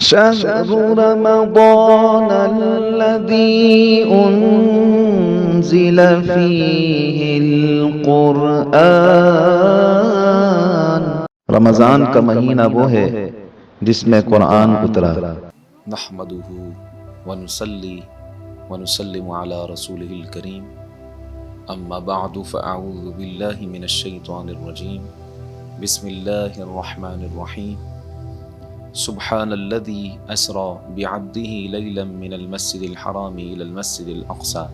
شهر رمضان الذي أنزل فيه القرآن۔ رمضان کا مہینہ وہ ہے جس میں قرآن اترا۔ نحمده ونصلي ونسلم على رسوله الكريم اما بعد فاعوذ بالله من الشيطان الرجيم بسم الله الرحمن الرحيم سبحان الذي اسرى بعبده ليلا من المسجد الحرام الى المسجد الاقصى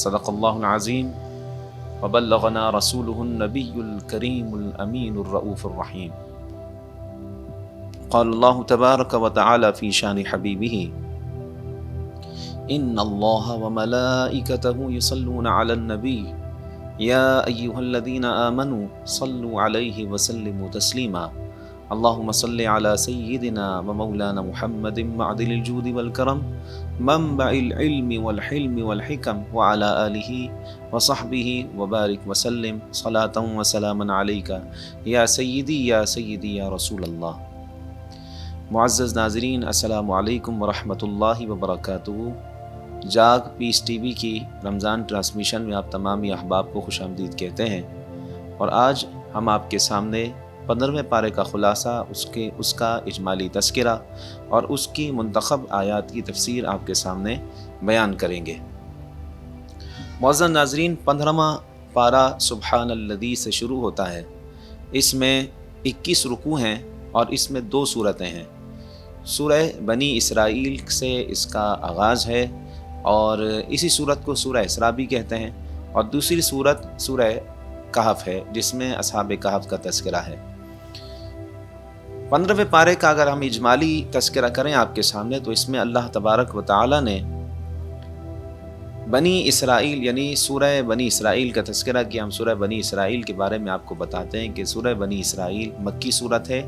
صدق الله العظيم وبلغنا رسوله النبي الكريم الامين الرؤوف الرحيم قال الله تبارك وتعالى في شان حبيبه إن الله وملائكته يصلون على النبي يا أيها الذين آمنوا صلوا عليه وسلموا تسليما اللهم صل على سيدنا ومولانا محمد معدل الجود والكرم منبع العلم والحلم والحكم وعلى آله وصحبه وبارك وسلم صلاة وسلاما عليك يا سيدي يا سيدي يا رسول الله۔ معزز ناظرین، السلام علیکم ورحمۃ اللہ وبرکاتہ۔ جاگ پیس ٹی وی کی رمضان ٹرانسمیشن میں آپ تمامی احباب کو خوش آمدید کہتے ہیں، اور آج ہم آپ کے سامنے 15ویں پارے کا خلاصہ، اس کا اجمالی تذکرہ اور اس کی منتخب آیات کی تفسیر آپ کے سامنے بیان کریں گے۔ معزز ناظرین، 15واں پارہ سبحان الذی سے شروع ہوتا ہے۔ اس میں 21 رکوع ہیں اور اس میں 2 صورتیں ہیں۔ سورہ بنی اسرائیل سے اس کا آغاز ہے، اور اسی صورت کو سورہ اسراء بھی کہتے ہیں، اور دوسری صورت سورہ کہف ہے جس میں اصحاب کہف کا تذکرہ ہے۔ 15ویں پارے کا اگر ہم اجمالی تذکرہ کریں آپ کے سامنے، تو اس میں اللہ تبارک و تعالی نے بنی اسرائیل یعنی سورہ بنی اسرائیل کا تذکرہ کیا۔ ہم سورہ بنی اسرائیل کے بارے میں آپ کو بتاتے ہیں کہ سورہ بنی اسرائیل مکی صورت ہے۔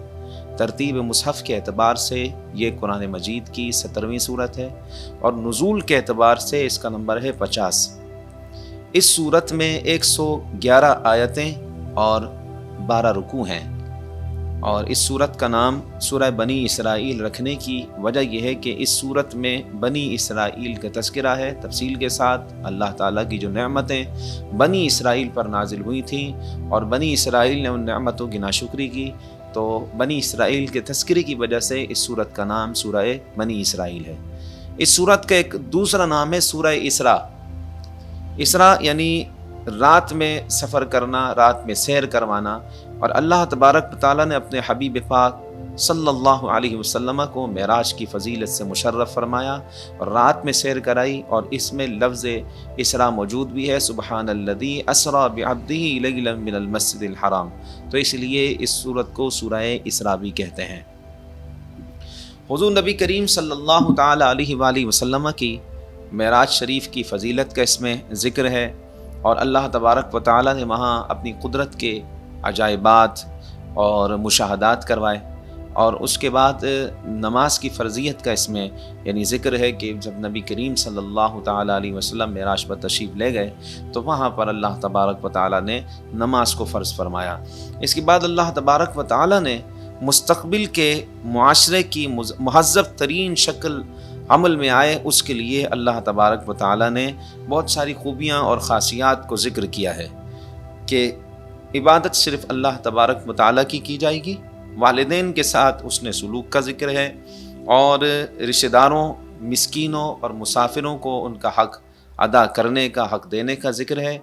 ترتیب مصحف کے اعتبار سے یہ قرآن مجید کی 17ویں صورت ہے، اور نزول کے اعتبار سے اس کا نمبر ہے 50۔ اس صورت میں 111 آیتیں اور 12 رکوع ہیں، اور اس صورت کا نام سورہ بنی اسرائیل رکھنے کی وجہ یہ ہے کہ اس صورت میں بنی اسرائیل کا تذکرہ ہے تفصیل کے ساتھ۔ اللہ تعالیٰ کی جو نعمتیں بنی اسرائیل پر نازل ہوئی تھیں اور بنی اسرائیل نے ان نعمتوں کی ناشکری کی، تو بنی اسرائیل کے تذکرے کی وجہ سے اس صورت کا نام سورہ بنی اسرائیل ہے۔ اس صورت کا ایک دوسرا نام ہے سورہ اسراء۔ اسراء یعنی رات میں سفر کرنا، رات میں سیر کروانا، اور اللہ تبارک تعالیٰ نے اپنے حبیب پاک صلی اللہ علیہ وسلم کو معراج کی فضیلت سے مشرف فرمایا اور رات میں سیر کرائی، اور اس میں لفظ اسراء موجود بھی ہے، سبحان الذی اسریٰ بعبدہ لیلا من المسجد الحرام، تو اس لیے اس سورت کو سورہ اسراء بھی کہتے ہیں۔ حضور نبی کریم صلی اللہ تعالی علیہ وآلہ وسلم کی معراج شریف کی فضیلت کا اس میں ذکر ہے، اور اللہ تبارک و تعالی نے وہاں اپنی قدرت کے عجائبات اور مشاہدات کروائے، اور اس کے بعد نماز کی فرضیت کا اس میں یعنی ذکر ہے کہ جب نبی کریم صلی اللہ تعالی علیہ وسلم معراج پر تشریف لے گئے تو وہاں پر اللہ تبارک و تعالی نے نماز کو فرض فرمایا۔ اس کے بعد اللہ تبارک و تعالی نے مستقبل کے معاشرے کی مہذب ترین شکل عمل میں آئے، اس کے لیے اللہ تبارک و تعالی نے بہت ساری خوبیاں اور خاصیات کو ذکر کیا ہے کہ عبادت صرف اللہ تبارک و تعالی کی جائے گی، والدین کے ساتھ اس نے سلوک کا ذکر ہے، اور رشتہ داروں، مسکینوں اور مسافروں کو ان کا حق ادا کرنے کا، حق دینے کا ذکر ہے۔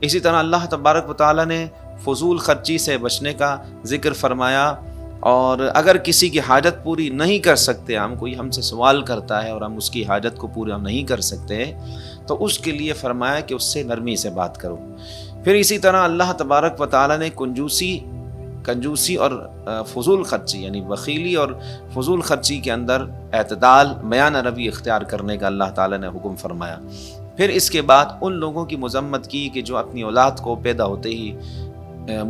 اسی طرح اللہ تبارک و تعالی نے فضول خرچی سے بچنے کا ذکر فرمایا، اور اگر کسی کی حاجت پوری نہیں کر سکتے، کوئی ہم سے سوال کرتا ہے اور ہم اس کی حاجت کو پورا نہیں کر سکتے، تو اس کے لیے فرمایا کہ اس سے نرمی سے بات کرو۔ پھر اسی طرح اللہ تبارک و تعالی نے کنجوسی اور فضول خرچی یعنی بخیلی اور فضول خرچی کے اندر اعتدال، میانہ روی اختیار کرنے کا اللہ تعالی نے حکم فرمایا۔ پھر اس کے بعد ان لوگوں کی مذمت کی کہ جو اپنی اولاد کو پیدا ہوتے ہی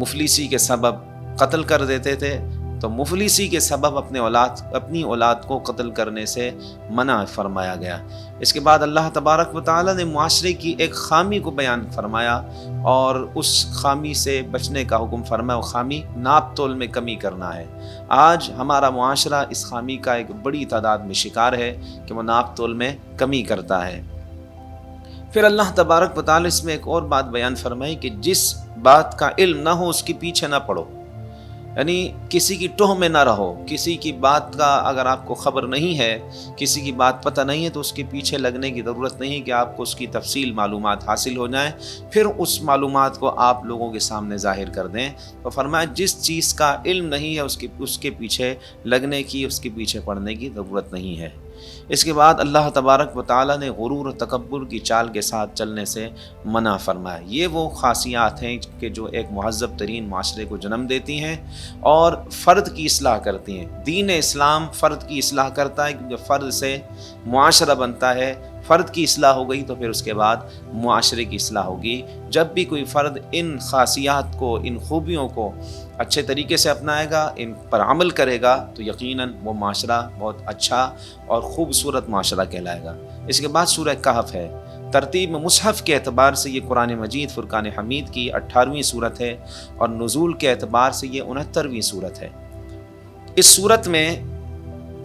مفلسی کے سبب قتل کر دیتے تھے، تو مفلسی کے سبب اپنی اولاد کو قتل کرنے سے منع فرمایا گیا۔ اس کے بعد اللہ تبارک و تعالیٰ نے معاشرے کی ایک خامی کو بیان فرمایا اور اس خامی سے بچنے کا حکم فرمایا۔ وہ خامی ناپ تول میں کمی کرنا ہے۔ آج ہمارا معاشرہ اس خامی کا ایک بڑی تعداد میں شکار ہے کہ وہ ناپ تول میں کمی کرتا ہے۔ پھر اللہ تبارک و تعالیٰ اس میں ایک اور بات بیان فرمائی کہ جس بات کا علم نہ ہو اس کے پیچھے نہ پڑو، یعنی کسی کی ٹوہ میں نہ رہو۔ کسی کی بات کا اگر آپ کو خبر نہیں ہے، کسی کی بات پتہ نہیں ہے، تو اس کے پیچھے لگنے کی ضرورت نہیں کہ آپ کو اس کی تفصیل معلومات حاصل ہو جائیں، پھر اس معلومات کو آپ لوگوں کے سامنے ظاہر کر دیں۔ تو فرمایا جس چیز کا علم نہیں ہے اس کے پیچھے لگنے کی، اس کے پیچھے پڑنے کی ضرورت نہیں ہے۔ اس کے بعد اللہ تبارک و تعالیٰ نے غرور و تکبر کی چال کے ساتھ چلنے سے منع فرمایا۔ یہ وہ خاصیات ہیں کہ جو ایک مہذب ترین معاشرے کو جنم دیتی ہیں اور فرد کی اصلاح کرتی ہیں۔ دین اسلام فرد کی اصلاح کرتا ہے، کیونکہ فرد سے معاشرہ بنتا ہے۔ فرد کی اصلاح ہو گئی تو پھر اس کے بعد معاشرے کی اصلاح ہوگی۔ جب بھی کوئی فرد ان خاصیات کو، ان خوبیوں کو اچھے طریقے سے اپنائے گا، ان پر عمل کرے گا، تو یقیناً وہ معاشرہ بہت اچھا اور خوبصورت معاشرہ کہلائے گا۔ اس کے بعد سورہ کہف ہے۔ ترتیب مصحف کے اعتبار سے یہ قرآن مجید فرقان حمید کی 18ویں سورت ہے اور نزول کے اعتبار سے یہ 69ویں سورت ہے۔ اس سورت میں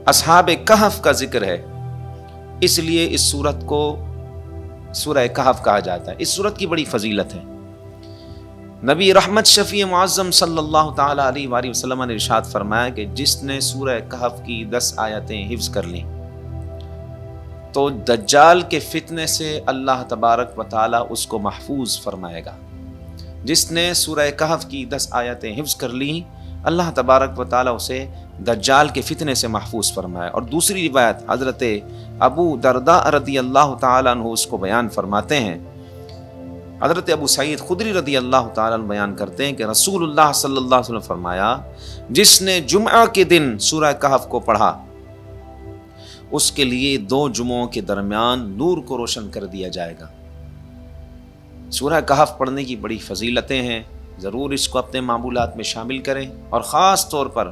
اصحاب کہف کا ذکر ہے، اس لیے اس سورت کو سورہ کہف کہا جاتا ہے۔ اس سورت کی بڑی فضیلت ہے۔ نبی رحمت شفیع معظم صلی اللہ تعالی علیہ وآلہ وسلم نے ارشاد فرمایا کہ جس نے سورہ کہف کی 10 آیتیں حفظ کر لیں تو دجال کے فتنے سے اللہ تبارک و تعالی اس کو محفوظ فرمائے گا۔ جس نے سورہ کہف کی 10 آیتیں حفظ کر لیں، اللہ تبارک و تعالی اسے دجال کے فتنے سے محفوظ فرمائے۔ اور دوسری روایت حضرت ابو درداء رضی اللہ تعالیٰ عنہ اس کو بیان فرماتے ہیں۔ حضرت ابو سعید خدری رضی اللہ تعالیٰ عنہ بیان کرتے ہیں کہ رسول اللہ صلی اللہ علیہ وسلم فرمایا، جس نے جمعہ کے دن سورہ کہف کو پڑھا اس کے لیے 2 جمعوں کے درمیان نور کو روشن کر دیا جائے گا۔ سورہ کہف پڑھنے کی بڑی فضیلتیں ہیں، ضرور اس کو اپنے معمولات میں شامل کریں اور خاص طور پر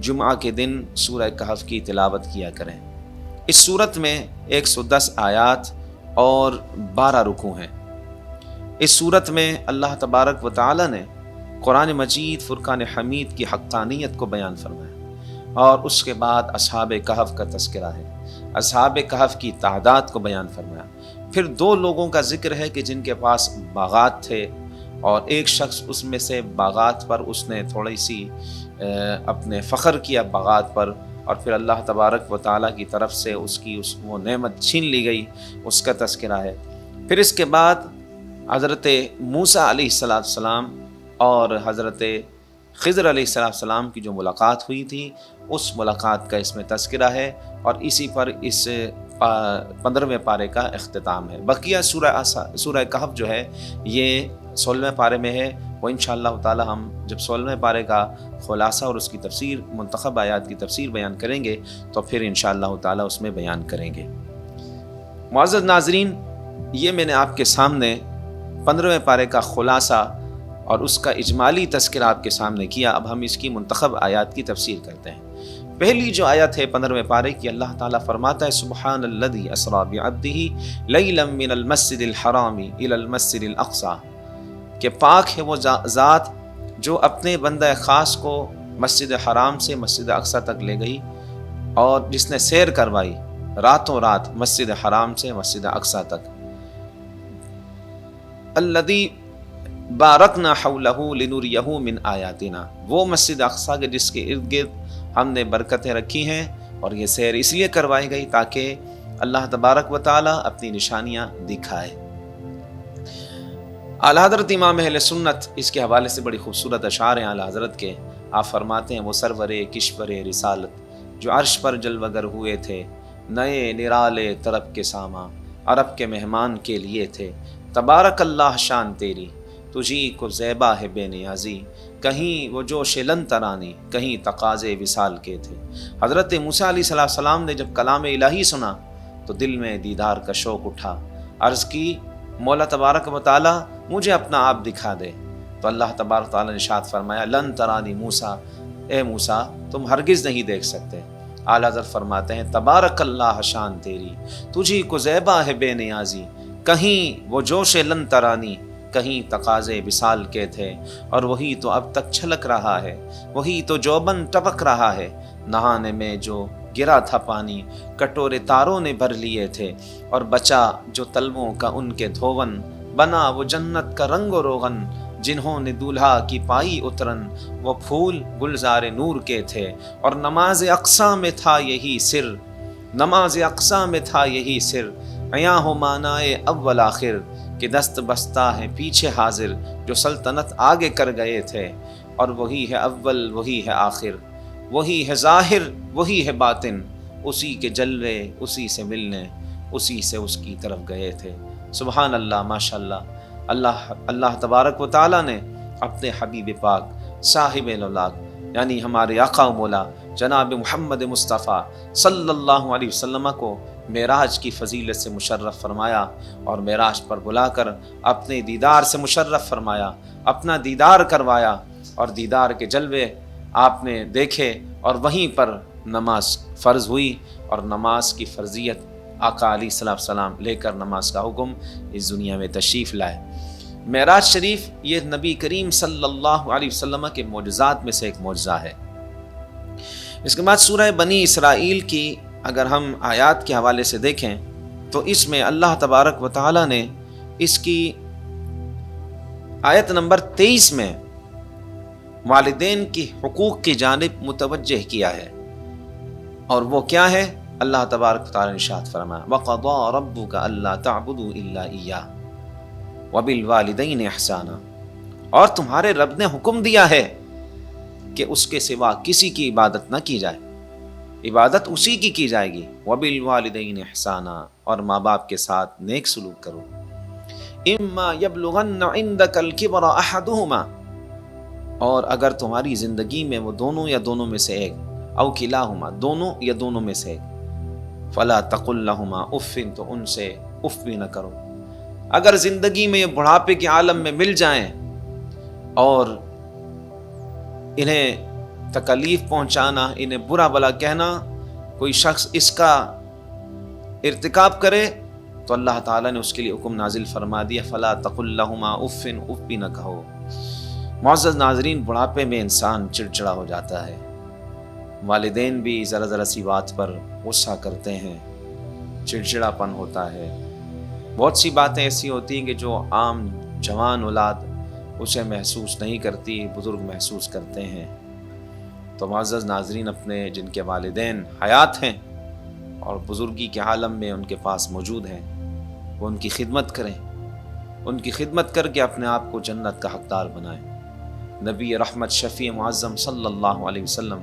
جمعہ کے دن سورہ کہف کی تلاوت کیا کریں۔ اس سورت میں 110 آیات اور 12 رکوع ہیں۔ اس سورت میں اللہ تبارک و تعالی نے قرآن مجید فرقان حمید کی حقانیت کو بیان فرمایا اور اس کے بعد اصحاب کہف کا تذکرہ ہے۔ اصحاب کہف کی تعداد کو بیان فرمایا۔ پھر 2 لوگوں کا ذکر ہے کہ جن کے پاس باغات تھے اور ایک شخص اس میں سے باغات پر اس نے تھوڑی سی اپنے فخر کیا باغات پر، اور پھر اللہ تبارک و تعالیٰ کی طرف سے وہ نعمت چھین لی گئی، اس کا تذکرہ ہے۔ پھر اس کے بعد حضرت موسیٰ علیہ السلام اور حضرت خضر علیہ السلام کی جو ملاقات ہوئی تھی، اس ملاقات کا اس میں تذکرہ ہے اور اسی پر اس 15ویں پارے کا اختتام ہے۔ بقیہ سورہ کہف جو ہے یہ 16ویں پارے میں ہے۔ وہ انشاءاللہ تعالی ہم جب 16ویں پارے کا خلاصہ اور اس کی تفسیر، منتخب آیات کی تفسیر بیان کریں گے تو پھر انشاءاللہ تعالی اس میں بیان کریں گے۔ معزز ناظرین، یہ میں نے آپ کے سامنے 15ویں پارے کا خلاصہ اور اس کا اجمالی تذکرہ آپ کے سامنے کیا۔ اب ہم اس کی منتخب آیات کی تفسیر کرتے ہیں۔ پہلی جو آیت ہے 15ویں پارے کی، اللہ تعالیٰ فرماتا ہے سبحان الذی اسری بعبدہ لیلا من المسجد الحرام الی المسجد الاقصی، کہ پاک ہے وہ ذات جو اپنے بندہ خاص کو مسجد حرام سے مسجد اقصی تک لے گئی اور جس نے سیر کروائی راتوں رات مسجد حرام سے مسجد اقصی تک۔ الذی بارکنا حولہ لنریہ من آیاتنا، وہ مسجد اقصی کے جس کے ارد گرد ہم نے برکتیں رکھی ہیں، اور یہ سیر اس لیے کروائی گئی تاکہ اللہ تبارک و تعالی اپنی نشانیاں دکھائے۔ اعلیٰ حضرت امام اہل سنت اس کے حوالے سے بڑی خوبصورت اشعار ہیں اعلیٰ حضرت کے۔ آپ فرماتے ہیں وہ سرور کشور رسالت جو عرش پر جلوگر ہوئے تھے، نئے نرالے طرب کے ساما عرب کے مہمان کے لیے تھے، تبارک اللہ شان تیری تجھی کو زیبا ہے بے نیازی، کہیں وہ جوش لن ترانی کہیں تقاضے وصال کے تھے۔ حضرت موسیٰ علیہ السلام نے جب کلام الہی سنا تو دل میں دیدار کا شوق اٹھا، عرض کی مولا تبارک و تعالی مجھے اپنا آپ دکھا دے، تو اللہ تبارک و تعالی نے ارشاد فرمایا لن ترانی موسیٰ، اے موسیٰ تم ہرگز نہیں دیکھ سکتے۔ اعلیٰ حضرت فرماتے ہیں تبارک اللہ شان تیری، تجھی کو زیبا ہے بے نیازی، کہیں وہ جوش لن ترانی، کہیں تقاضے وصال کے تھے، اور وہی تو اب تک چھلک رہا ہے، وہی تو جوبن ٹپک رہا ہے، نہانے میں جو گرا تھا پانی کٹورے تاروں نے بھر لیے تھے، اور بچا جو تلووں کا ان کے دھون، بنا وہ جنت کا رنگ و روغن، جنہوں نے دولہا کی پائی اترن، وہ پھول گلزار نور کے تھے، اور نماز اقصیٰ میں تھا یہی سر، نماز اقصیٰ میں تھا یہی سر، عیاں ہو معنائے اول آخر، کہ دست بستہ ہے پیچھے حاضر، جو سلطنت آگے کر گئے تھے، اور وہی ہے اول وہی ہے آخر، وہی ہے ظاہر وہی ہے باطن، اسی کے جلوے اسی سے ملنے، اسی سے اس کی طرف گئے تھے۔ سبحان اللہ، ماشاء اللہ، اللہ تبارک و تعالیٰ نے اپنے حبیب پاک صاحب الاولاق یعنی ہمارے آقا و مولا جناب محمد مصطفیٰ صلی اللہ علیہ وسلم کو معراج کی فضیلت سے مشرف فرمایا، اور معراج پر بلا کر اپنے دیدار سے مشرف فرمایا، اپنا دیدار کروایا، اور دیدار کے جلوے آپ نے دیکھے، اور وہیں پر نماز فرض ہوئی، اور نماز کی فرضیت آقا علیہ السلام لے کر نماز کا حکم اس دنیا میں تشریف لائے۔ معراج شریف یہ نبی کریم صلی اللہ علیہ وسلم کے معجزات میں سے ایک معجزہ ہے۔ اس کے بعد سورہ بنی اسرائیل کی اگر ہم آیات کے حوالے سے دیکھیں تو اس میں اللہ تبارک و تعالی نے اس کی آیت نمبر 23 میں والدین کی حقوق کی جانب متوجہ کیا ہے، اور وہ کیا ہے؟ اللہ تبارک و تعالی نے ارشاد فرمایا وَقَضَى رَبُّكَ أَلَّا تَعْبُدُوا إِلَّا إِيَّاهُ وَبِالْوَالِدَيْنِ إِحْسَانًا، اور تمہارے رب نے حکم دیا ہے کہ اس کے سوا کسی کی عبادت نہ کی جائے، عبادت اسی کی جائے گی، وَبِالْوَالِدَيْنِ إِحْسَانًا، اور ماں باپ کے ساتھ نیک سلوک کرو، إِمَّا يَبْلُغَنَّ عِندَكَ الْكِبَرَ أَحَدُهُمَا، اور اگر تمہاری زندگی میں وہ دونوں یا دونوں میں سے ایک، او کلاہما دونوں یا دونوں میں سے ایک، فلا تقل لهما اف، تو ان سے اف بھی نہ کرو۔ اگر زندگی میں یہ بڑھاپے کے عالم میں مل جائیں اور انہیں تکلیف پہنچانا، انہیں برا بھلا کہنا، کوئی شخص اس کا ارتکاب کرے تو اللہ تعالیٰ نے اس کے لیے حکم نازل فرما دیا فلا تقل لهما اف، اف بھی نہ کہو۔ معزز ناظرین، بڑھاپے میں انسان چڑچڑا ہو جاتا ہے، والدین بھی ذرا ذرا سی بات پر غصہ کرتے ہیں، چڑچڑا پن ہوتا ہے، بہت سی باتیں ایسی ہوتی ہیں کہ جو عام جوان اولاد اسے محسوس نہیں کرتی، بزرگ محسوس کرتے ہیں۔ تو معزز ناظرین، اپنے جن کے والدین حیات ہیں اور بزرگی کے عالم میں ان کے پاس موجود ہیں، وہ ان کی خدمت کریں، ان کی خدمت کر کے اپنے آپ کو جنت کا حقدار بنائیں۔ نبی رحمت شفیع معظم صلی اللہ علیہ وسلم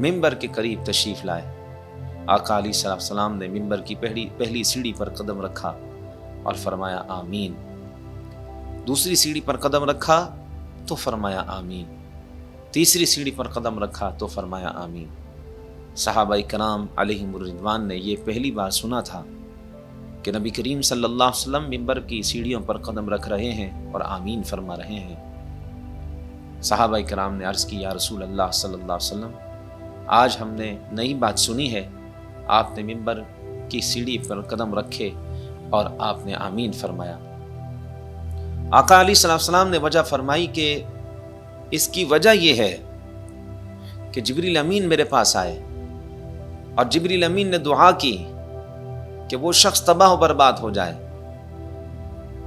ممبر کے قریب تشریف لائے، آقا علیہ السلام نے ممبر کی پہلی سیڑھی پر قدم رکھا اور فرمایا آمین، دوسری سیڑھی پر قدم رکھا تو فرمایا آمین، تیسری سیڑھی پر قدم رکھا تو فرمایا آمین۔ صحابہ کرام علیہم الرضوان نے یہ پہلی بار سنا تھا کہ نبی کریم صلی اللہ علیہ وسلم ممبر کی سیڑھیوں پر قدم رکھ رہے ہیں اور آمین فرما رہے ہیں۔ صحابہ کرام نے عرض کی یا رسول اللہ صلی اللہ علیہ وسلم، آج ہم نے نئی بات سنی ہے، آپ نے ممبر کی سیڑھی پر قدم رکھے اور آپ نے آمین فرمایا۔ آقا علیہ السلام نے وجہ فرمائی کہ اس کی وجہ یہ ہے کہ جبریل امین میرے پاس آئے اور جبریل امین نے دعا کی کہ وہ شخص تباہ و برباد ہو جائے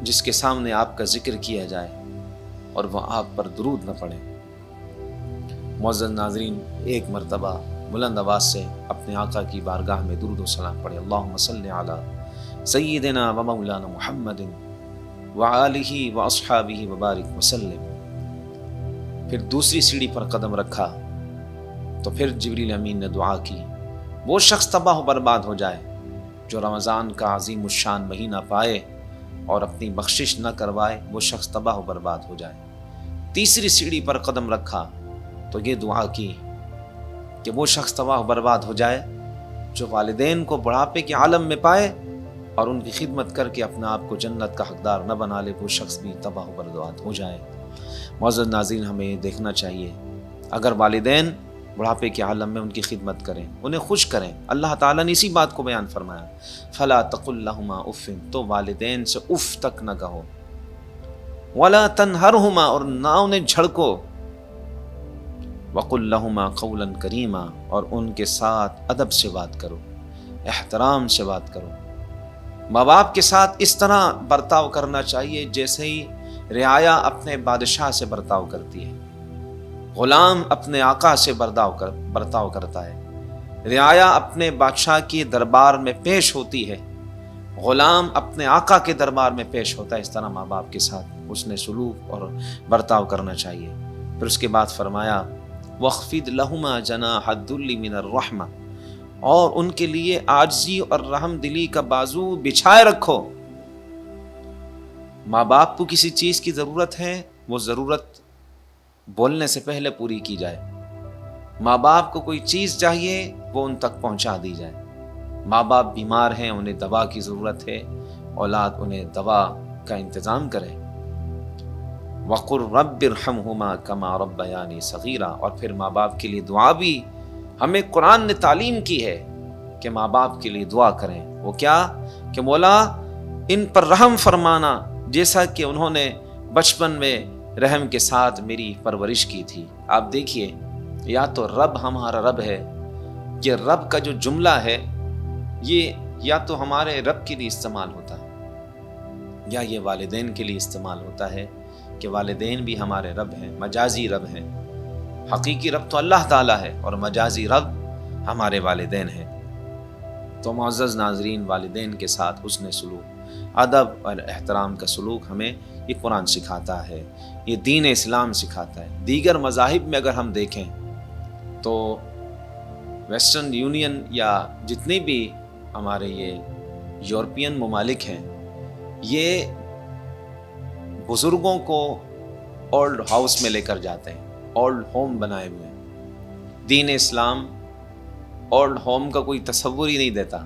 جس کے سامنے آپ کا ذکر کیا جائے اور وہ آپ پر درود نہ پڑے۔ معزز ناظرین، ایک مرتبہ بلند آواز سے اپنے آقا کی بارگاہ میں درود و سلام پڑھے، اللہم صلی علی سیدنا و مولانا محمد وآلہ واصحابہ وبارک وسلم۔ پھر دوسری سیڑھی پر قدم رکھا تو پھر جبریل امین نے دعا کی وہ شخص تباہ و برباد ہو جائے جو رمضان کا عظیم الشان مہینہ پائے اور اپنی بخشش نہ کروائے، وہ شخص تباہ و برباد ہو جائے۔ تیسری سیڑھی پر قدم رکھا تو یہ دعا کی کہ وہ شخص تباہ و برباد ہو جائے جو والدین کو بڑھاپے کے عالم میں پائے اور ان کی خدمت کر کے اپنا آپ کو جنت کا حقدار نہ بنا لے، وہ شخص بھی تباہ و برباد ہو جائے۔ معزز ناظرین، ہمیں دیکھنا چاہیے اگر والدین بڑھاپے کے عالم میں ان کی خدمت کریں، انہیں خوش کریں، اللہ تعالیٰ نے اسی بات کو بیان فرمایا، فلا تقل لہما اف، تو والدین سے اف تک نہ کہو، ولا تنہرہما، اور نہ انہیں جھڑکو، وقل لہما قولا کریما، اور ان کے ساتھ ادب سے بات کرو، احترام سے بات کرو۔ ماں باپ کے ساتھ اس طرح برتاؤ کرنا چاہیے جیسے ہی رعایا اپنے بادشاہ سے برتاؤ کرتی ہے، غلام اپنے آقا سے برتاؤ کرتا ہے، رعایا اپنے بادشاہ کی دربار میں پیش ہوتی ہے، غلام اپنے آقا کے دربار میں پیش ہوتا ہے، اس طرح ماں باپ کے ساتھ اس نے سلوک اور برتاؤ کرنا چاہیے۔ پھر اس کے بعد فرمایا وَاخْفِضْ لَهُمَا جَنَاحَ الذُّلِّ مِنَ الرَّحْمَةِ، اور ان کے لیے عاجزی اور رحم دلی کا بازو بچھائے رکھو۔ ماں باپ کو کسی چیز کی ضرورت ہے، وہ ضرورت بولنے سے پہلے پوری کی جائے۔ ماں باپ کو کوئی چیز چاہیے، وہ ان تک پہنچا دی جائے۔ ماں باپ بیمار ہیں، انہیں دوا کی ضرورت ہے، اولاد انہیں دوا کا انتظام کرے۔ وَقُلْ رَبِّ ارْحَمْهُمَا كَمَا رَبَّيَانِي صَغِيرًا، اور پھر ماں باپ کے لیے دعا بھی ہمیں قرآن نے تعلیم کی ہے کہ ماں باپ کے لیے دعا کریں۔ وہ کیا کہ مولا ان پر رحم فرمانا، جیسا کہ انہوں نے بچپن میں رحم کے ساتھ میری پرورش کی تھی۔ آپ دیکھیے، یا تو رب ہمارا رب ہے، یہ رب کا جو جملہ ہے یہ یا تو ہمارے رب کے لیے استعمال ہوتا ہے، یا یہ والدین کے لیے استعمال ہوتا ہے کہ والدین بھی ہمارے رب ہیں، مجازی رب ہیں۔ حقیقی رب تو اللہ تعالیٰ ہے اور مجازی رب ہمارے والدین ہیں۔ تو معزز ناظرین، والدین کے ساتھ حسن سلوک، ادب اور احترام کا سلوک ہمیں یہ قرآن سکھاتا ہے، یہ دین اسلام سکھاتا ہے۔ دیگر مذاہب میں اگر ہم دیکھیں تو ویسٹرن یونین یا جتنے بھی ہمارے یہ یورپین ممالک ہیں، یہ بزرگوں کو اولڈ ہاؤس میں لے کر جاتے ہیں، اولڈ ہوم بنائے ہوئے ہیں۔ دین اسلام اولڈ ہوم کا کوئی تصور ہی نہیں دیتا۔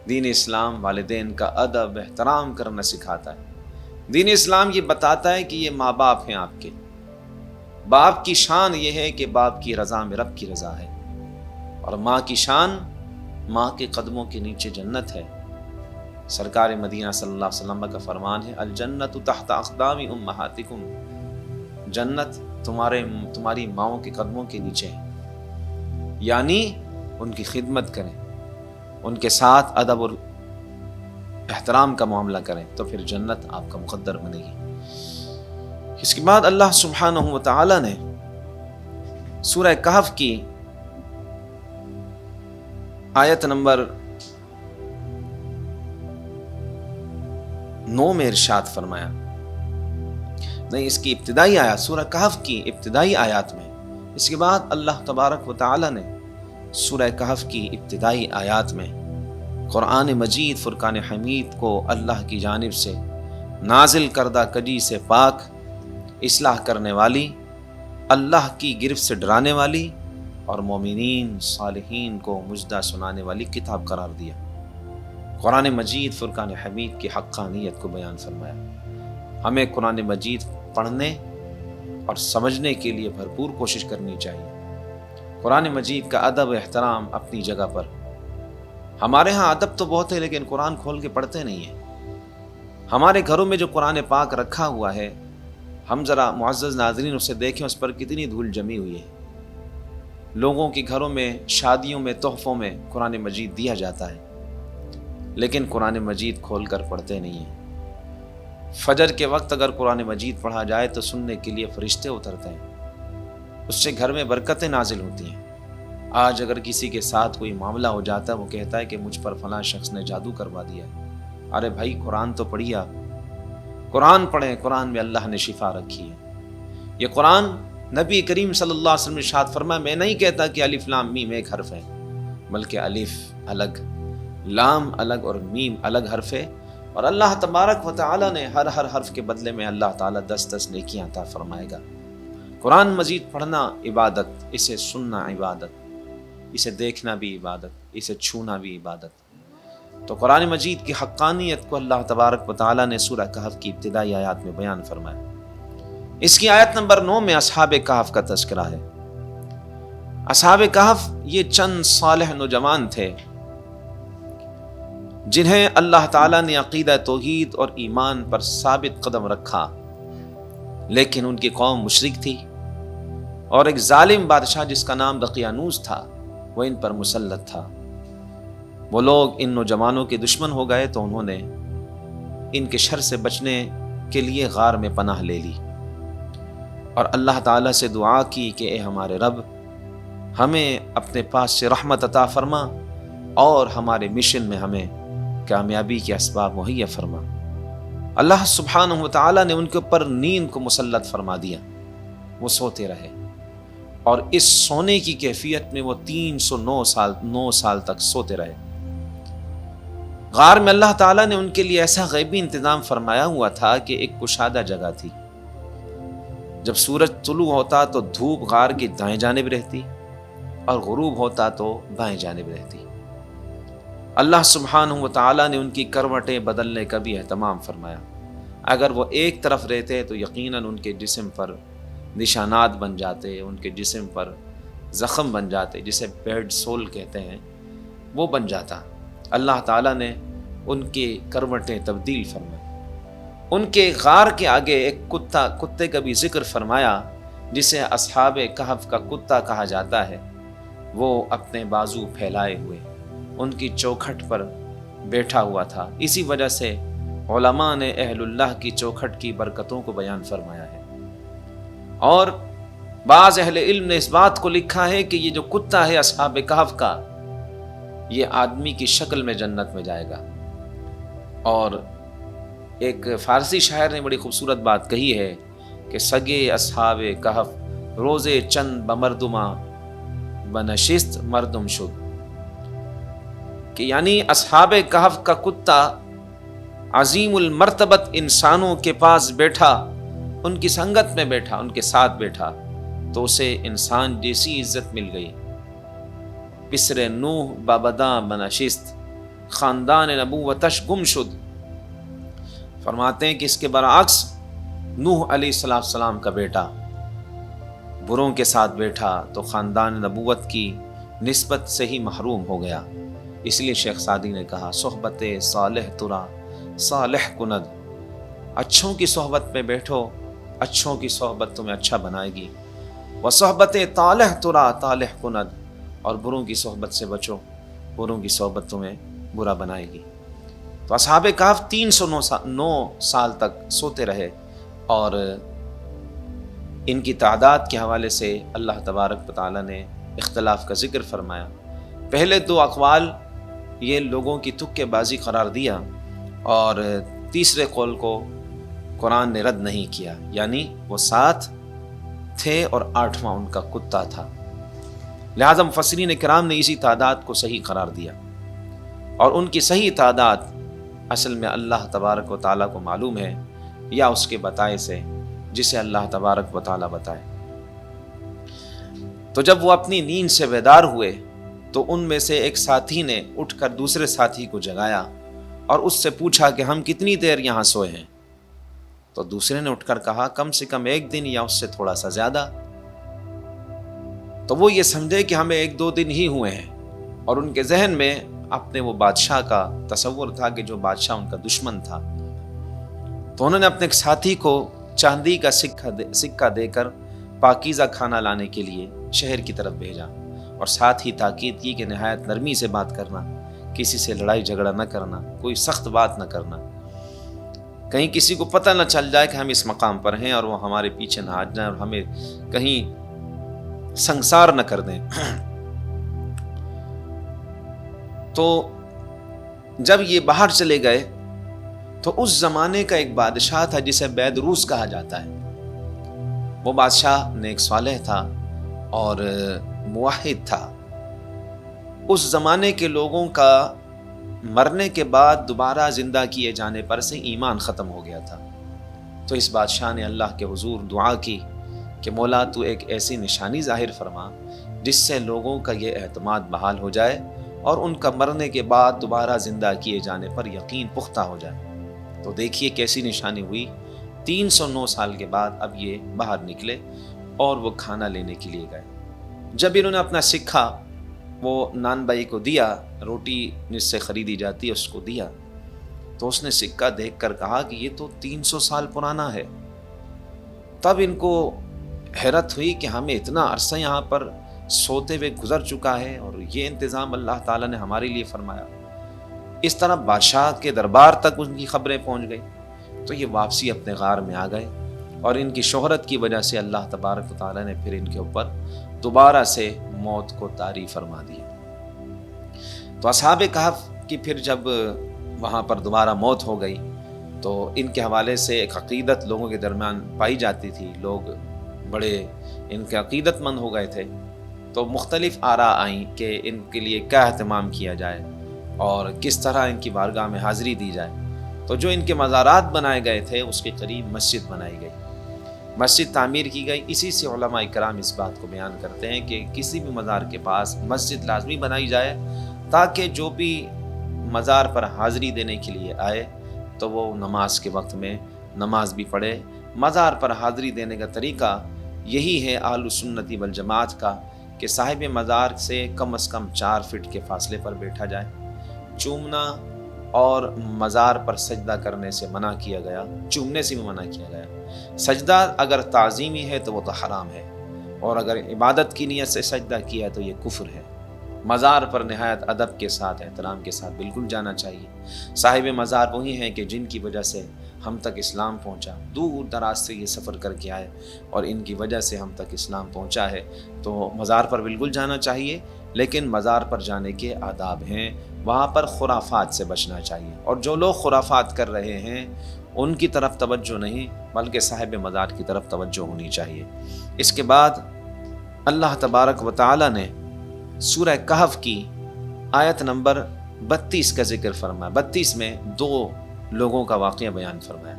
دین اسلام والدین کا ادب احترام کرنا سکھاتا ہے۔ دین اسلام یہ بتاتا ہے کہ یہ ماں باپ ہیں آپ کے، باپ کی شان یہ ہے کہ باپ کی رضا میں رب کی رضا ہے، اور ماں کی شان ماں کے قدموں کے نیچے جنت ہے۔ سرکار مدینہ صلی اللہ علیہ وسلم کا فرمان ہے، الجنت تحت اقدام امہاتکم، جنت تمہاری ماؤں کے قدموں کے نیچے ہے، یعنی ان کی خدمت کریں، ان کے ساتھ ادب اور احترام کا معاملہ کریں، تو پھر جنت آپ کا مقدر بنے گی۔ اس کے بعد اللہ سبحانہ و تعالی نے سورہ کہف کی آیت نمبر 9 میں ارشاد فرمایا، نہیں، اس کی ابتدائی آیات، سورہ کہف کی ابتدائی آیات میں، اس کے بعد اللہ تبارک و تعالی نے سورہ کہف کی ابتدائی آیات میں قرآن مجید فرقان حمید کو اللہ کی جانب سے نازل کردہ کجی سے پاک، اصلاح کرنے والی، اللہ کی گرفت سے ڈرانے والی اور مومنین صالحین کو مژدہ سنانے والی کتاب قرار دیا۔ قرآن مجید فرقان حمید کی حقانیت کو بیان فرمایا۔ ہمیں قرآن مجید پڑھنے اور سمجھنے کے لیے بھرپور کوشش کرنی چاہیے۔ قرآن مجید کا ادب و احترام اپنی جگہ پر، ہمارے ہاں ادب تو بہت ہے لیکن قرآن کھول کے پڑھتے نہیں ہیں۔ ہمارے گھروں میں جو قرآن پاک رکھا ہوا ہے، ہم ذرا معزز ناظرین اسے دیکھیں، اس پر کتنی دھول جمی ہوئی ہے۔ لوگوں کے گھروں میں، شادیوں میں، تحفوں میں قرآن مجید دیا جاتا ہے، لیکن قرآن مجید کھول کر پڑھتے نہیں ہیں۔ فجر کے وقت اگر قرآن مجید پڑھا جائے تو سننے کے لیے فرشتے اترتے ہیں، اس سے گھر میں برکتیں نازل ہوتی ہیں۔ آج اگر کسی کے ساتھ کوئی معاملہ ہو جاتا ہے، وہ کہتا ہے کہ مجھ پر فلاں شخص نے جادو کروا دیا ہے۔ ارے بھائی، قرآن تو پڑھیے، آپ قرآن پڑھیں، قرآن میں اللہ نے شفا رکھی ہے۔ یہ قرآن نبی کریم صلی اللہ علیہ وسلم نے ارشاد فرمایا، میں نہیں کہتا کہ الف لام میم ایک حرف ہے، بلکہ الف الگ، لام الگ اور میم الگ حرف ہے، اور اللہ تبارک و تعالی نے ہر حرف کے بدلے میں اللہ تعالیٰ 10 نیکیاں عطا فرمائے گا۔ قرآن مجید پڑھنا عبادت، اسے سننا عبادت، اسے دیکھنا بھی عبادت، اسے چھونا بھی عبادت۔ تو قرآن مجید کی حقانیت کو اللہ تبارک و تعالیٰ نے سورہ کہف کی ابتدائی آیات میں بیان فرمایا۔ اس کی آیت نمبر 9 میں اصحاب کہف کا تذکرہ ہے۔ اصحاب کہف یہ چند صالح نوجوان تھے جنہیں اللہ تعالیٰ نے عقیدہ توحید اور ایمان پر ثابت قدم رکھا، لیکن ان کی قوم مشرک تھی اور ایک ظالم بادشاہ جس کا نام دقیانوس تھا وہ ان پر مسلط تھا۔ وہ لوگ ان نوجوانوں کے دشمن ہو گئے تو انہوں نے ان کے شر سے بچنے کے لیے غار میں پناہ لے لی اور اللہ تعالیٰ سے دعا کی کہ اے ہمارے رب، ہمیں اپنے پاس سے رحمت عطا فرما اور ہمارے مشن میں ہمیں کامیابی کے اسباب مہیا فرما۔ اللہ سبحانہ وتعالیٰ نے ان کے اوپر نیند کو مسلط فرما دیا، وہ سوتے رہے اور اس سونے کی کیفیت میں وہ 309 سال تک سوتے رہے۔ غار میں اللہ تعالیٰ نے ان کے لیے ایسا غیبی انتظام فرمایا ہوا تھا کہ ایک کشادہ جگہ تھی، جب سورج طلوع ہوتا تو دھوپ غار کی دائیں جانب رہتی اور غروب ہوتا تو بائیں جانب رہتی۔ اللہ سبحانہ وتعالیٰ نے ان کی کروٹیں بدلنے کا بھی اہتمام فرمایا۔ اگر وہ ایک طرف رہتے تو یقیناً ان کے جسم پر نشانات بن جاتے، ان کے جسم پر زخم بن جاتے، جسے بیڈ سول کہتے ہیں، وہ بن جاتا۔ اللہ تعالیٰ نے ان کی کروٹیں تبدیل فرمائی۔ ان کے غار کے آگے ایک کتے کا بھی ذکر فرمایا جسے اصحاب کہف کا کتا کہا جاتا ہے۔ وہ اپنے بازو پھیلائے ہوئے ان کی چوکھٹ پر بیٹھا ہوا تھا۔ اسی وجہ سے علماء نے اہل اللہ کی چوکھٹ کی برکتوں کو بیان فرمایا ہے، اور بعض اہل علم نے اس بات کو لکھا ہے کہ یہ جو کتا ہے اصحاب کہف کا، یہ آدمی کی شکل میں جنت میں جائے گا۔ اور ایک فارسی شاعر نے بڑی خوبصورت بات کہی ہے کہ سگے اصحاب کہف روزے چند بمردما بنشست مردم شد، کہ یعنی اصحاب کہف کا کتا عظیم المرتبت انسانوں کے پاس بیٹھا، ان کی سنگت میں بیٹھا، ان کے ساتھ بیٹھا تو اسے انسان جیسی عزت مل گئی۔ پسر نوح بابداں بنشست خاندان نبوتش گم شد۔ فرماتے ہیں کہ اس کے برعکس نوح علیہ السلام کا بیٹا بروں کے ساتھ بیٹھا تو خاندان نبوت کی نسبت سے ہی محروم ہو گیا۔ اس لیے شیخ سعدی نے کہا صحبت صالح ترا صالح کند، اچھوں کی صحبت میں بیٹھو، اچھوں کی صحبت تمہیں اچھا بنائے گی، وصحبت طالح ترا طالح کند، اور بروں کی صحبت سے بچو، بروں کی صحبت تمہیں برا بنائے گی۔ تو اصحاب کہف 309 سال تک سوتے رہے، اور ان کی تعداد کے حوالے سے اللہ تبارک و تعالیٰ نے اختلاف کا ذکر فرمایا۔ پہلے 2 اقوال یہ لوگوں کی تکے بازی قرار دیا، اور تیسرے قول کو قرآن نے رد نہیں کیا، یعنی وہ 7 تھے اور 8واں ان کا کتا تھا۔ لہذا مفسرین کرام نے اسی تعداد کو صحیح قرار دیا، اور ان کی صحیح تعداد اصل میں اللہ تبارک و تعالیٰ کو معلوم ہے، یا اس کے بتائے سے جسے اللہ تبارک و تعالیٰ بتائے۔ تو جب وہ اپنی نیند سے بیدار ہوئے تو ان میں سے ایک ساتھی نے اٹھ کر دوسرے ساتھی کو جگایا اور اس سے پوچھا کہ ہم کتنی دیر یہاں سوئے ہیں؟ تو دوسرے نے اٹھ کر کہا کم سے کم 1 دن یا اس سے تھوڑا سا زیادہ۔ تو وہ یہ سمجھے کہ ہمیں 1-2 دن ہی ہوئے ہیں، اور ان کے ذہن میں اپنے وہ بادشاہ کا تصور تھا کہ جو بادشاہ ان کا دشمن تھا۔ تو انہوں نے اپنے ایک ساتھی کو چاندی کا سکہ دے کر پاکیزہ کھانا لانے کے لیے شہر کی طرف بھیجا، اور ساتھ ہی تاکید کی کہ نہایت نرمی سے بات کرنا، کسی سے لڑائی جھگڑا نہ کرنا، کوئی سخت بات نہ کرنا، کہیں کسی کو پتہ نہ چل جائے کہ ہم اس مقام پر ہیں اور وہ ہمارے پیچھے نہ ہٹ جائیں اور ہمیں کہیں سنسار نہ کر دیں۔ تو جب یہ باہر چلے گئے تو اس زمانے کا ایک بادشاہ تھا جسے بیدروس کہا جاتا ہے۔ وہ بادشاہ نیک صالح تھا اور موحد تھا۔ اس زمانے کے لوگوں کا مرنے کے بعد دوبارہ زندہ کیے جانے پر سے ایمان ختم ہو گیا تھا۔ تو اس بادشاہ نے اللہ کے حضور دعا کی کہ مولا تو ایک ایسی نشانی ظاہر فرما جس سے لوگوں کا یہ اعتماد بحال ہو جائے اور ان کا مرنے کے بعد دوبارہ زندہ کیے جانے پر یقین پختہ ہو جائے۔ تو دیکھیے کیسی نشانی ہوئی، 309 سال کے بعد اب یہ باہر نکلے اور وہ کھانا لینے کے لیے گئے۔ جب انہوں نے اپنا سکہ وہ نان بھائی کو دیا، روٹی جس سے خریدی جاتی ہے اس کو دیا، تو اس نے سکہ دیکھ کر کہا کہ یہ تو 300 سال پرانا ہے۔ تب ان کو حیرت ہوئی کہ ہمیں اتنا عرصہ یہاں پر سوتے ہوئے گزر چکا ہے اور یہ انتظام اللہ تعالیٰ نے ہمارے لیے فرمایا۔ اس طرح بادشاہ کے دربار تک ان کی خبریں پہنچ گئی، تو یہ واپسی اپنے غار میں آ گئے، اور ان کی شہرت کی وجہ سے اللہ تبارک و تعالیٰ نے پھر ان کے اوپر دوبارہ سے موت کو طاری فرما دیا۔ تو اصحاب کہف کی پھر جب وہاں پر دوبارہ موت ہو گئی تو ان کے حوالے سے ایک عقیدت لوگوں کے درمیان پائی جاتی تھی، لوگ بڑے ان کے عقیدت مند ہو گئے تھے، تو مختلف آراء آئیں کہ ان کے لیے کیا اہتمام کیا جائے اور کس طرح ان کی بارگاہ میں حاضری دی جائے۔ تو جو ان کے مزارات بنائے گئے تھے اس کے قریب مسجد بنائی گئی، مسجد تعمیر کی گئی۔ اسی سے علماء کرام اس بات کو بیان کرتے ہیں کہ کسی بھی مزار کے پاس مسجد لازمی بنائی جائے، تاکہ جو بھی مزار پر حاضری دینے کے لیے آئے تو وہ نماز کے وقت میں نماز بھی پڑھے۔ مزار پر حاضری دینے کا طریقہ یہی ہے اہل سنت والجماعت کا کہ صاحب مزار سے کم از کم 4 فٹ کے فاصلے پر بیٹھا جائے۔ چومنا اور مزار پر سجدہ کرنے سے منع کیا گیا، چومنے سے بھی منع کیا گیا۔ سجدہ اگر تعظیمی ہے تو وہ تو حرام ہے، اور اگر عبادت کی نیت سے سجدہ کیا ہے تو یہ کفر ہے۔ مزار پر نہایت ادب کے ساتھ، احترام کے ساتھ بالکل جانا چاہیے۔ صاحب مزار وہی ہیں کہ جن کی وجہ سے ہم تک اسلام پہنچا، دور دراز سے یہ سفر کر کے آئے اور ان کی وجہ سے ہم تک اسلام پہنچا ہے، تو مزار پر بالکل جانا چاہیے۔ لیکن مزار پر جانے کے آداب ہیں، وہاں پر خرافات سے بچنا چاہیے، اور جو لوگ خرافات کر رہے ہیں ان کی طرف توجہ نہیں بلکہ صاحب مزار کی طرف توجہ ہونی چاہیے۔ اس کے بعد اللہ تبارک و تعالی نے سورہ کہف کی آیت نمبر 32 کا ذکر فرمایا۔ 32 میں 2 لوگوں کا واقعہ بیان فرمایا۔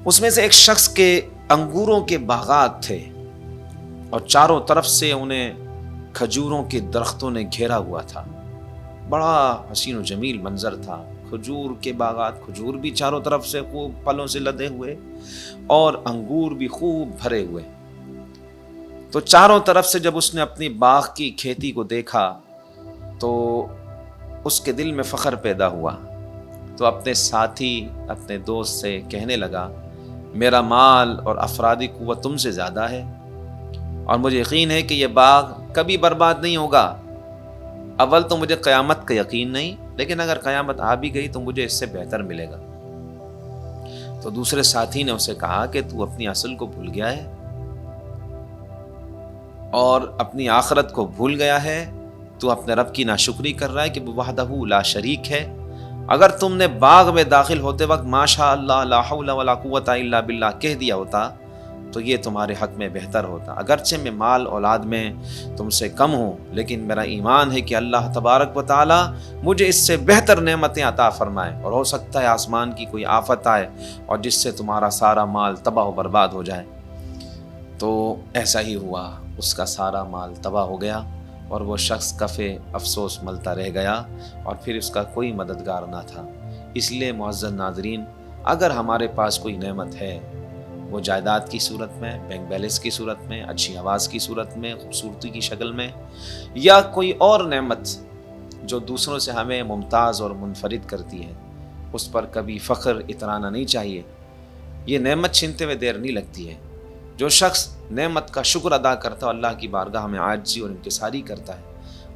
اس میں سے ایک شخص کے انگوروں کے باغات تھے اور چاروں طرف سے انہیں کھجوروں کے درختوں نے گھیرا ہوا تھا، بڑا حسین و جمیل منظر تھا۔ کھجور کے باغات، کھجور بھی چاروں طرف سے خوب پھلوں سے لدے ہوئے اور انگور بھی خوب بھرے ہوئے۔ تو چاروں طرف سے جب اس نے اپنی باغ کی کھیتی کو دیکھا تو اس کے دل میں فخر پیدا ہوا، تو اپنے ساتھی، اپنے دوست سے کہنے لگا، میرا مال اور افرادی قوت تم سے زیادہ ہے، اور مجھے یقین ہے کہ یہ باغ کبھی برباد نہیں ہوگا۔ اول تو مجھے قیامت کا یقین نہیں، لیکن اگر قیامت آ بھی گئی تو مجھے اس سے بہتر ملے گا۔ تو دوسرے ساتھی نے اسے کہا کہ تو اپنی اصل کو بھول گیا ہے اور اپنی آخرت کو بھول گیا ہے، تو اپنے رب کی ناشکری کر رہا ہے کہ وہ وحدہ لا شریک ہے۔ اگر تم نے باغ میں داخل ہوتے وقت ماشاء اللہ لا حول ولا قوت الا باللہ کہہ دیا ہوتا تو یہ تمہارے حق میں بہتر ہوتا۔ اگرچہ میں مال اولاد میں تم سے کم ہوں، لیکن میرا ایمان ہے کہ اللہ تبارک و تعالی مجھے اس سے بہتر نعمتیں عطا فرمائے، اور ہو سکتا ہے آسمان کی کوئی آفت آئے اور جس سے تمہارا سارا مال تباہ و برباد ہو جائے۔ تو ایسا ہی ہوا، اس کا سارا مال تباہ ہو گیا اور وہ شخص کفے افسوس ملتا رہ گیا، اور پھر اس کا کوئی مددگار نہ تھا۔ اس لیے معزز ناظرین، اگر ہمارے پاس کوئی نعمت ہے، وہ جائیداد کی صورت میں، بینک بیلنس کی صورت میں، اچھی آواز کی صورت میں، خوبصورتی کی شکل میں، یا کوئی اور نعمت جو دوسروں سے ہمیں ممتاز اور منفرد کرتی ہے، اس پر کبھی فخر اترانا نہیں چاہیے۔ یہ نعمت چھنتے ہوئے دیر نہیں لگتی ہے۔ جو شخص نعمت کا شکر ادا کرتا ہے، اللہ کی بارگاہ میں عاجزی اور انکساری کرتا ہے،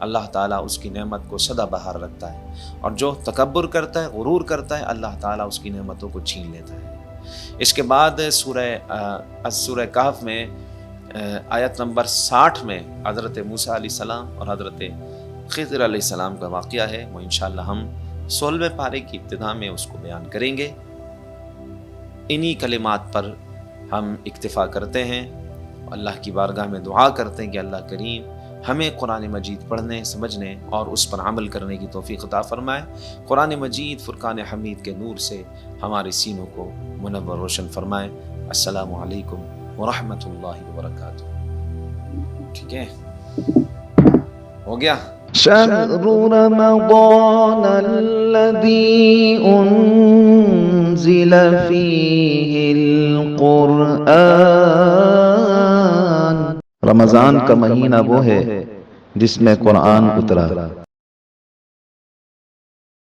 اللہ تعالیٰ اس کی نعمت کو سدا بہار رکھتا ہے، اور جو تکبر کرتا ہے، غرور کرتا ہے، اللہ تعالیٰ اس کی نعمتوں کو چھین لیتا ہے۔ اس کے بعد سورہ کہف میں آیت نمبر 60 میں حضرت موسیٰ علیہ السلام اور حضرت خضر علیہ السلام کا واقعہ ہے، وہ انشاءاللہ ہم 16ویں پارے کی ابتدا میں اس کو بیان کریں گے۔ انہی کلمات پر ہم اکتفا کرتے ہیں، اللہ کی بارگاہ میں دعا کرتے ہیں کہ اللہ کریم ہمیں قرآن مجید پڑھنے، سمجھنے اور اس پر عمل کرنے کی توفیق عطا فرمائے۔ قرآن مجید فرقان حمید کے نور سے ہمارے سینوں کو منور روشن فرمائے۔ السلام علیکم ورحمۃ اللہ وبرکاتہ۔ ٹھیک ہے، ہو گیا۔ شهر رمضان الذي أنزل فيه القرآن رمضان کا مہینہ وہ ہے جس میں قرآن اترا۔